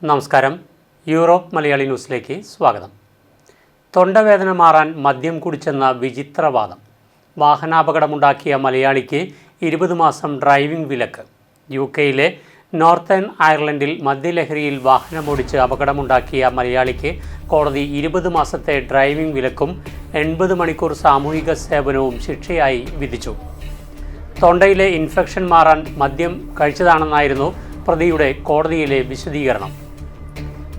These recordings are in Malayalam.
നമസ്കാരം. യൂറോപ്പ് മലയാളി ന്യൂസിലേക്ക് സ്വാഗതം. തൊണ്ടവേദന മാറാൻ മദ്യം കുടിച്ചെന്ന വിചിത്രവാദം. വാഹനാപകടമുണ്ടാക്കിയ മലയാളിക്ക് 20 മാസം ഡ്രൈവിംഗ് വിലക്ക്. UK-യിലെ നോർത്തേൺ അയർലൻഡിൽ മദ്യലഹരിയിൽ വാഹനമോടിച്ച് അപകടമുണ്ടാക്കിയ മലയാളിക്ക് കോടതി 20 മാസത്തെ ഡ്രൈവിംഗ് വിലക്കും 80 മണിക്കൂർ സാമൂഹിക സേവനവും ശിക്ഷയായി വിധിച്ചു. തൊണ്ടയിലെ ഇൻഫെക്ഷൻ മാറാൻ മദ്യം കഴിച്ചതാണെന്നായിരുന്നു പ്രതിയുടെ കോടതിയിലെ വിശദീകരണം.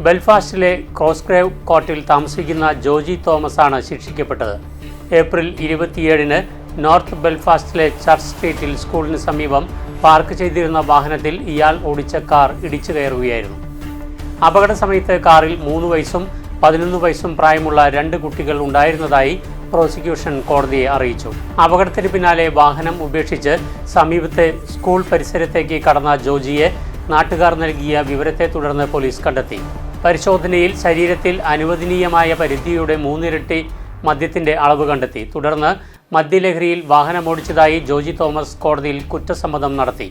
ബെൽഫാസ്റ്റിലെ ക്രോസ്ഗ്രേവ് കോർട്ടിൽ താമസിക്കുന്ന ജോജി തോമസാണ് ശിക്ഷിക്കപ്പെട്ടത്. ഏപ്രിൽ 27-ന് നോർത്ത് ബെൽഫാസ്റ്റിലെ ചർച്ച് സ്ട്രീറ്റിൽ സ്കൂളിന് സമീപം പാർക്ക് ചെയ്തിരുന്ന വാഹനത്തിൽ ഇയാൾ ഓടിച്ച കാർ ഇടിച്ചു കയറുകയായിരുന്നു. അപകട സമയത്ത് കാറിൽ 3 വയസ്സും 11 വയസ്സും പ്രായമുള്ള 2 കുട്ടികൾ ഉണ്ടായിരുന്നതായി പ്രോസിക്യൂഷൻ കോടതിയെ അറിയിച്ചു. അപകടത്തിന് പിന്നാലെ വാഹനം ഉപേക്ഷിച്ച് സമീപത്തെ സ്കൂൾ പരിസരത്തേക്ക് കടന്ന ജോജിയെ നാട്ടുകാർ നൽകിയ വിവരത്തെ തുടർന്ന് പോലീസ് കണ്ടെത്തി. പരിശോധനയിൽ ശരീരത്തിൽ അനുവദനീയമായ പരിധിയുടെ 3 ഇരട്ടി മദ്യത്തിൻ്റെ അളവ് കണ്ടെത്തി. തുടർന്ന് മദ്യലഹരിയിൽ വാഹനമോടിച്ചതായി ജോജി തോമസ് കോടതിയിൽ കുറ്റസമ്മതം നടത്തി.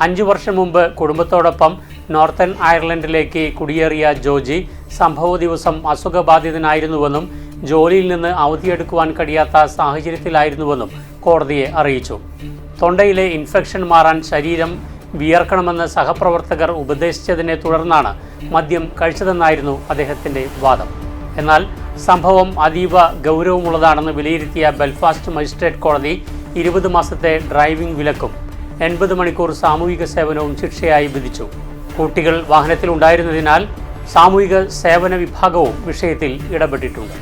5 വർഷം മുമ്പ് കുടുംബത്തോടൊപ്പം നോർത്തേൺ അയർലൻഡിലേക്ക് കുടിയേറിയ ജോജി സംഭവ ദിവസം അസുഖബാധിതനായിരുന്നുവെന്നും ജോലിയിൽ നിന്ന് അവധിയെടുക്കുവാൻ കഴിയാത്ത സാഹചര്യത്തിലായിരുന്നുവെന്നും കോടതിയെ അറിയിച്ചു. തൊണ്ടയിലെ ഇൻഫെക്ഷൻ മാറാൻ ശരീരം വിയർക്കണമെന്ന് സഹപ്രവർത്തകർ ഉപദേശിച്ചതിനെ തുടർന്നാണ് മദ്യം കഴിച്ചതെന്നായിരുന്നു അദ്ദേഹത്തിൻ്റെ വാദം. എന്നാൽ സംഭവം അതീവ ഗൗരവമുള്ളതാണെന്ന് വിലയിരുത്തിയ ബെൽഫാസ്റ്റ് മജിസ്ട്രേറ്റ് കോടതി 20 മാസത്തെ ഡ്രൈവിംഗ് വിലക്കും 80 മണിക്കൂർ സാമൂഹിക സേവനവും ശിക്ഷയായി വിധിച്ചു. കുട്ടികൾ വാഹനത്തിലുണ്ടായിരുന്നതിനാൽ സാമൂഹിക സേവന വിഭാഗവും വിഷയത്തിൽ ഇടപെട്ടിട്ടുണ്ട്.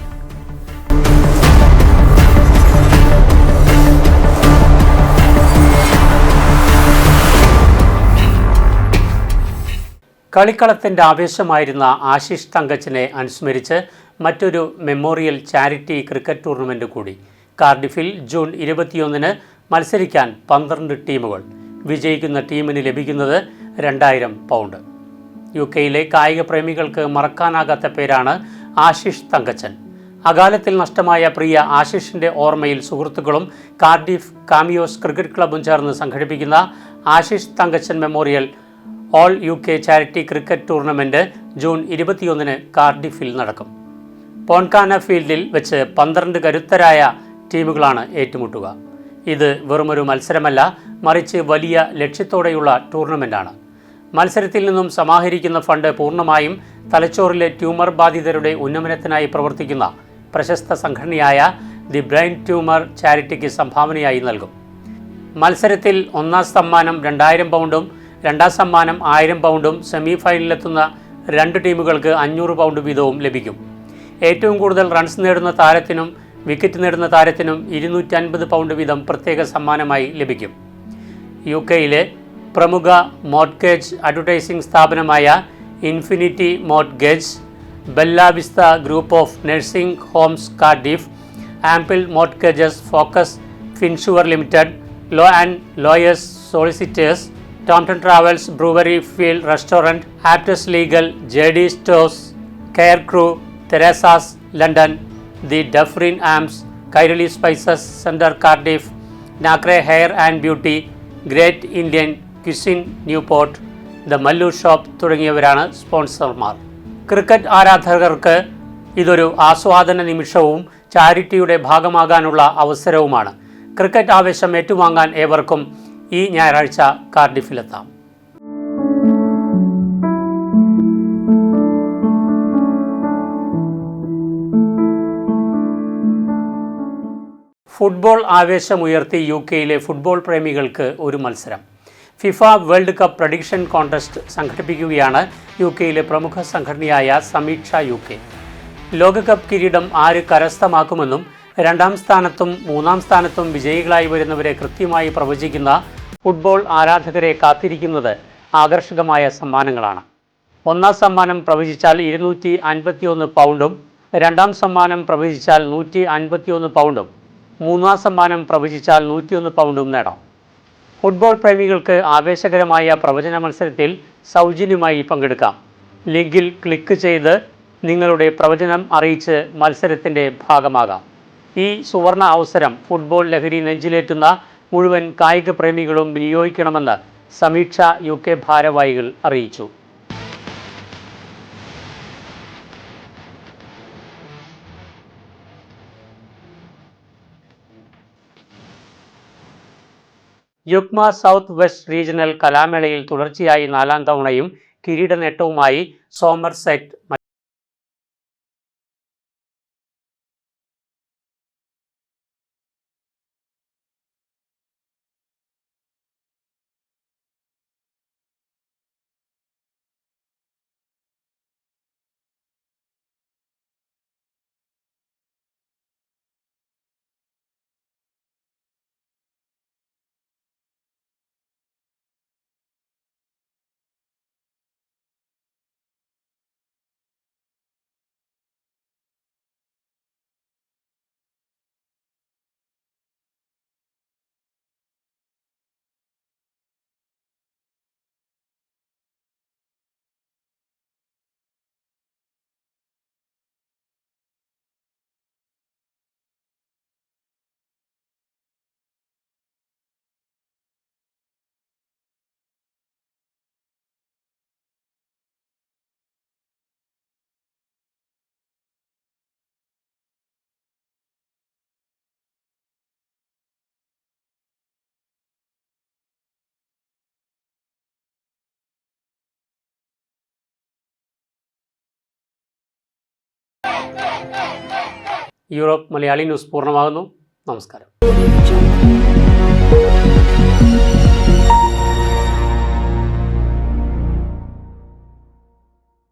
കളിക്കളത്തിൻ്റെ ആവേശമായിരുന്ന ആശിഷ് തങ്കച്ചനെ അനുസ്മരിച്ച് മറ്റൊരു മെമ്മോറിയൽ ചാരിറ്റി ക്രിക്കറ്റ് ടൂർണമെൻറ്റ് കൂടി. കാർഡിഫിൽ ജൂൺ 21-ന് മത്സരിക്കാൻ 12 ടീമുകൾ. വിജയിക്കുന്ന ടീമിന് ലഭിക്കുന്നത് 2000 പൗണ്ട്. UK-യിലെ കായിക പ്രേമികൾക്ക് മറക്കാനാകാത്ത പേരാണ് ആശിഷ് തങ്കച്ചൻ. അകാലത്തിൽ നഷ്ടമായ പ്രിയ ആശിഷിൻ്റെ ഓർമ്മയിൽ സുഹൃത്തുക്കളും കാർഡിഫ് കാമിയോസ് ക്രിക്കറ്റ് ക്ലബ്ബും ചേർന്ന് സംഘടിപ്പിക്കുന്ന Ashish Thankachan memorial all UK charity cricket tournament June 21-ന് കാർഡിഫിൽ നടക്കും. പോൺകാന ഫീൽഡിൽ വെച്ച് 12 കരുത്തരായ ടീമുകളാണ് ഏറ്റുമുട്ടുക. ഇത് വെറുമൊരു മത്സരമല്ല, മറിച്ച് വലിയ ലക്ഷ്യത്തോടെയുള്ള ടൂർണമെൻറ്റാണ്. മത്സരത്തിൽ നിന്നും സമാഹരിക്കുന്ന ഫണ്ട് പൂർണ്ണമായും തലച്ചോറിലെ ട്യൂമർ ബാധിതരുടെ ഉന്നമനത്തിനായി പ്രവർത്തിക്കുന്ന പ്രശസ്ത സംഘടനയായ ദി ബ്രെയിൻ ട്യൂമർ ചാരിറ്റിക്ക് സംഭാവനയായി നൽകും. മത്സരത്തിൽ 1ാം സമ്മാനം 2000 പൗണ്ടും 2ാം സമ്മാനം 1000 പൗണ്ടും സെമി ഫൈനലിലെത്തുന്ന 2 ടീമുകൾക്ക് 500 പൗണ്ട് വീതവും ലഭിക്കും. ഏറ്റവും കൂടുതൽ റൺസ് നേടുന്ന താരത്തിനും വിക്കറ്റ് നേടുന്ന താരത്തിനും 250 പൗണ്ട് വീതം പ്രത്യേക സമ്മാനമായി ലഭിക്കും. UK-യിലെ പ്രമുഖ മോർട്ട്ഗേജ് അഡ്വർടൈസിംഗ് സ്ഥാപനമായ Infinity Mortgage, Bella Vista group of nursing homes Cardiff, Ample Mortgages, Focus Finsure Limited, Law and Lawyers Solicitors, Tomton Travels, Brewery Field restaurant, Aptus Legal, JD stores, Care Crew, Theresa's London, the Dufferin Arms, Kairali spices centre Cardiff, Nacre hair and beauty, great Indian cuisine Newport, the Mallu shop തുടങ്ങിയവരാണ് സ്പോൺസർമാർ. ക്രിക്കറ്റ് ആരാധകർക്ക് ഇതൊരു ആസ്വാദന നിമിഷവും ചാരിറ്റിയുടെ ഭാഗമാകാനുള്ള അവസരവുമാണ്. ക്രിക്കറ്റ് ആവേശം ഏറ്റുവാങ്ങാൻ ഏവർക്കും ഈ ഞായറാഴ്ച കാർഡിഫിലെത്താം. ഫുട്ബോൾ ആവേശമുയർത്തി UK-യിലെ ഫുട്ബോൾ പ്രേമികൾക്ക് ഒരു മത്സരം. FIFA World Cup prediction contest സംഘടിപ്പിക്കുകയാണ് UK-യിലെ പ്രമുഖ സംഘടനയായ സമീക്ഷ UK. ലോകകപ്പ് കിരീടം ആര് കരസ്ഥമാക്കുമെന്നും 2ാം സ്ഥാനത്തും 3ാം സ്ഥാനത്തും വിജയികളായി വരുന്നവരെ കൃത്യമായി പ്രവചിക്കുന്ന ഫുട്ബോൾ ആരാധകരെ കാത്തിരിക്കുന്നത് ആകർഷകമായ സമ്മാനങ്ങളാണ്. 1ാം സമ്മാനം പ്രവചിച്ചാൽ 251 പൗണ്ടും 2ാം സമ്മാനം പ്രവചിച്ചാൽ 151 പൗണ്ടും 3ാം സമ്മാനം പ്രവചിച്ചാൽ 101 പൗണ്ടും നേടാം. ഫുട്ബോൾ പ്രേമികൾക്ക് ആവേശകരമായ പ്രവചന മത്സരത്തിൽ സൗജന്യമായി പങ്കെടുക്കാം. ലിങ്കിൽ ക്ലിക്ക് ചെയ്ത് നിങ്ങളുടെ പ്രവചനം അറിയിച്ച് മത്സരത്തിൻ്റെ ഭാഗമാകാം. ഈ സുവർണ അവസരം ഫുട്ബോൾ ലഹരി നെഞ്ചിലേറ്റുന്ന മുഴുവൻ കായിക പ്രേമികളും വിനിയോഗിക്കണമെന്ന് സമീക്ഷ UK ഭാരവാഹികൾ അറിയിച്ചു. യുഗ്മ സൗത്ത് വെസ്റ്റ് റീജിയണൽ കലാമേളയിൽ തുടർച്ചയായി 4ാം തവണയും കിരീട നേട്ടവുമായി സോമർസെറ്റ്. യൂറോപ്പ് മലയാളി ന്യൂസ് പൂർണ്ണമാകുന്നു. നമസ്കാരം.